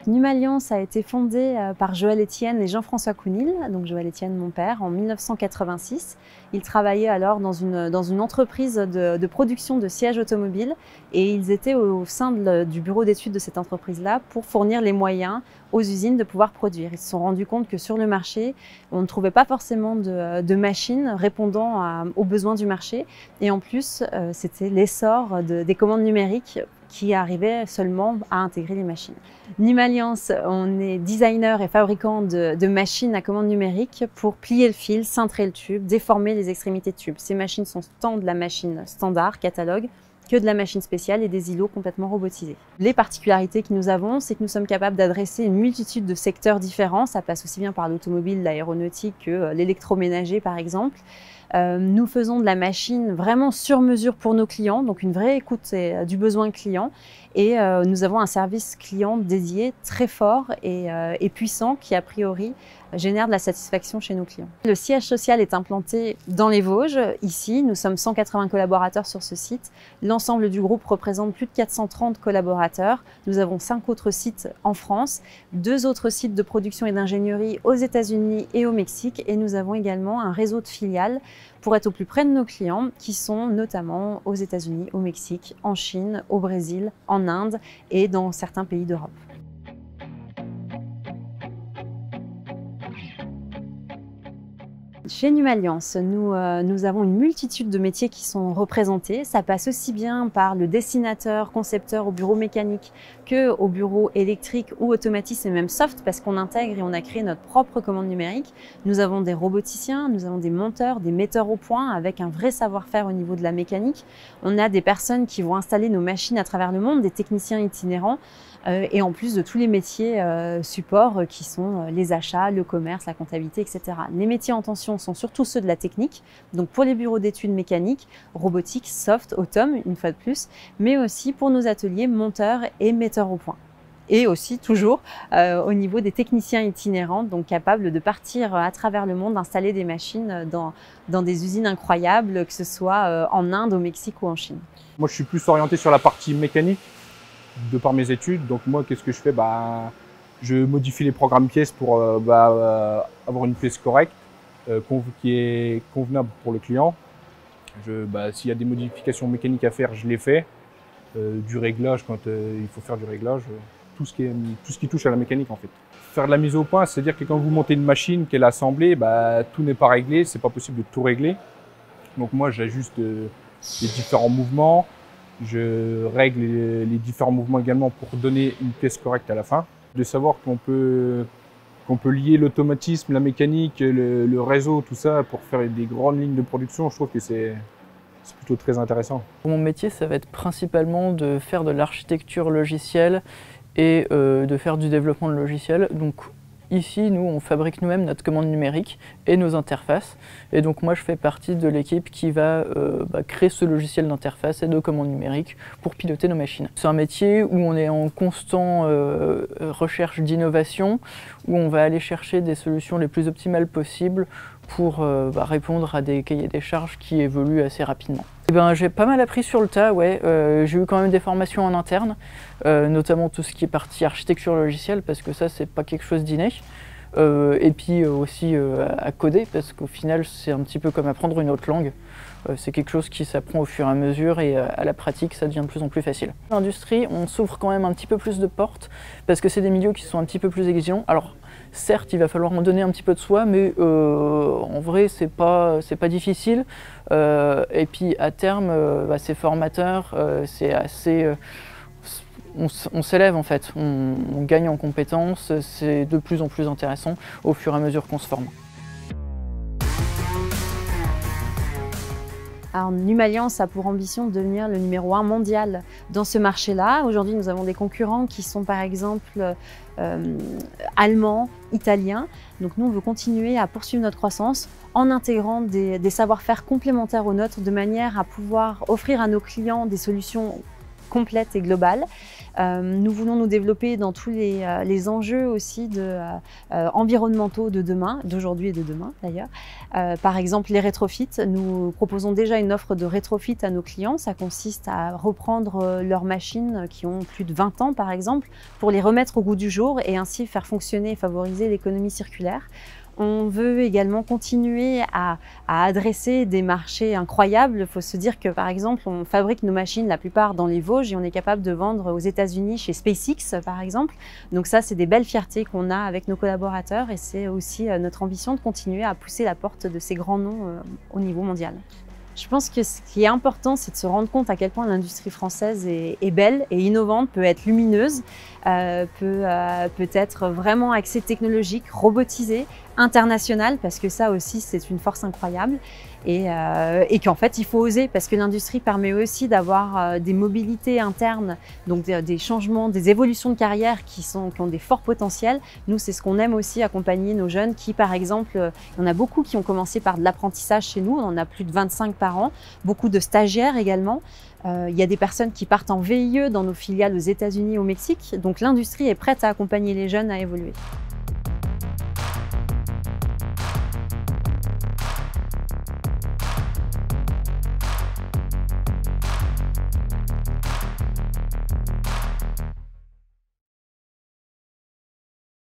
Numalliance a été fondée par Joël Etienne et Jean-François Counil, donc Joël Etienne, mon père, en 1986. Ils travaillaient alors dans une entreprise de production de sièges automobiles et ils étaient au sein du bureau d'études de cette entreprise-là pour fournir les moyens aux usines de pouvoir produire. Ils se sont rendus compte que sur le marché, on ne trouvait pas forcément de machines répondant aux besoins du marché et en plus, c'était l'essor des commandes numériques qui arrivait seulement à intégrer les machines. Numalliance, on est designer et fabricant de machines à commande numérique pour plier le fil, cintrer le tube, déformer les extrémités de tube. Ces machines sont tant de la machine standard, catalogue, que de la machine spéciale et des îlots complètement robotisés. Les particularités que nous avons, c'est que nous sommes capables d'adresser une multitude de secteurs différents. Ça passe aussi bien par l'automobile, l'aéronautique que l'électroménager par exemple. Nous faisons de la machine vraiment sur mesure pour nos clients, donc une vraie écoute du besoin client. Et nous avons un service client dédié très fort et puissant qui a priori génère de la satisfaction chez nos clients. Le siège social est implanté dans les Vosges. Ici, nous sommes 180 collaborateurs sur ce site. L'ensemble du groupe représente plus de 430 collaborateurs. Nous avons 5 autres sites en France, 2 autres sites de production et d'ingénierie aux États-Unis et au Mexique. Et nous avons également un réseau de filiales pour être au plus près de nos clients qui sont notamment aux États-Unis, au Mexique, en Chine, au Brésil, en Inde et dans certains pays d'Europe. Chez Numalliance, nous avons une multitude de métiers qui sont représentés. Ça passe aussi bien par le dessinateur, concepteur au bureau mécanique qu'au bureau électrique ou automatisme et même soft parce qu'on intègre et on a créé notre propre commande numérique. Nous avons des roboticiens, nous avons des monteurs, des metteurs au point avec un vrai savoir-faire au niveau de la mécanique. On a des personnes qui vont installer nos machines à travers le monde, des techniciens itinérants et en plus de tous les métiers support qui sont les achats, le commerce, la comptabilité, etc. Les métiers en tension sont surtout ceux de la technique, donc pour les bureaux d'études mécaniques, robotique, soft, autom, une fois de plus, mais aussi pour nos ateliers monteurs et metteurs au point. Et aussi toujours au niveau des techniciens itinérants, donc capables de partir à travers le monde, installer des machines dans des usines incroyables, que ce soit en Inde, au Mexique ou en Chine. Moi, je suis plus orienté sur la partie mécanique de par mes études. Donc moi, qu'est-ce que je fais? Je modifie les programmes pièces pour avoir une pièce correcte, qui est convenable pour le client. S'il y a des modifications mécaniques à faire, je les fais. Du réglage quand il faut faire du réglage, tout ce qui touche à la mécanique en fait. Faire de la mise au point, c'est-à-dire que quand vous montez une machine, qu'elle est assemblée, tout n'est pas réglé, c'est pas possible de tout régler. Donc moi, j'ajuste les différents mouvements. Je règle les différents mouvements également pour donner une pièce correcte à la fin. De savoir qu'on peut lier l'automatisme, la mécanique, le réseau, tout ça pour faire des grandes lignes de production, je trouve que c'est plutôt très intéressant. Mon métier, ça va être principalement de faire de l'architecture logicielle et de faire du développement de logiciels. Donc ici, nous, on fabrique nous-mêmes notre commande numérique et nos interfaces. Et donc moi, je fais partie de l'équipe qui va créer ce logiciel d'interface et de commande numérique pour piloter nos machines. C'est un métier où on est en constant recherche d'innovation, où on va aller chercher des solutions les plus optimales possibles pour répondre à des cahiers des charges qui évoluent assez rapidement. J'ai pas mal appris sur le tas, ouais. J'ai eu quand même des formations en interne, notamment tout ce qui est partie architecture logicielle, parce que ça, c'est pas quelque chose d'inné. Et puis aussi à coder, parce qu'au final, c'est un petit peu comme apprendre une autre langue. C'est quelque chose qui s'apprend au fur et à mesure et à la pratique, ça devient de plus en plus facile. L'industrie, on s'ouvre quand même un petit peu plus de portes, parce que c'est des milieux qui sont un petit peu plus exigeants. Alors, certes, il va falloir en donner un petit peu de soi, mais en vrai, c'est pas difficile. Et puis à terme, c'est formateur, c'est assez... on s'élève en fait, on gagne en compétences, c'est de plus en plus intéressant au fur et à mesure qu'on se forme. Alors, Numalliance a pour ambition de devenir le numéro 1 mondial dans ce marché-là. Aujourd'hui, nous avons des concurrents qui sont par exemple allemands, italiens. Donc nous, on veut continuer à poursuivre notre croissance en intégrant des savoir-faire complémentaires aux nôtres de manière à pouvoir offrir à nos clients des solutions complète et globale. Nous voulons nous développer dans tous les enjeux aussi environnementaux de demain, d'aujourd'hui et de demain d'ailleurs. Par exemple, les rétrofits. Nous proposons déjà une offre de rétrofit à nos clients. Ça consiste à reprendre leurs machines qui ont plus de 20 ans par exemple, pour les remettre au goût du jour et ainsi faire fonctionner et favoriser l'économie circulaire. On veut également continuer à adresser des marchés incroyables. Il faut se dire que, par exemple, on fabrique nos machines, la plupart dans les Vosges, et on est capable de vendre aux États-Unis chez SpaceX, par exemple. Donc ça, c'est des belles fiertés qu'on a avec nos collaborateurs et c'est aussi notre ambition de continuer à pousser la porte de ces grands noms au niveau mondial. Je pense que ce qui est important, c'est de se rendre compte à quel point l'industrie française est belle et innovante, peut être lumineuse, peut être vraiment axée technologique, robotisée, internationale, parce que ça aussi, c'est une force incroyable. Et qu'en fait, il faut oser, parce que l'industrie permet aussi d'avoir des mobilités internes, donc des changements, des évolutions de carrière qui ont des forts potentiels. Nous, c'est ce qu'on aime aussi, accompagner nos jeunes qui, par exemple, il y en a beaucoup qui ont commencé par de l'apprentissage chez nous, on en a plus de 25 par an, beaucoup de stagiaires également. Il y a des personnes qui partent en VIE dans nos filiales aux États-Unis et au Mexique, donc l'industrie est prête à accompagner les jeunes à évoluer.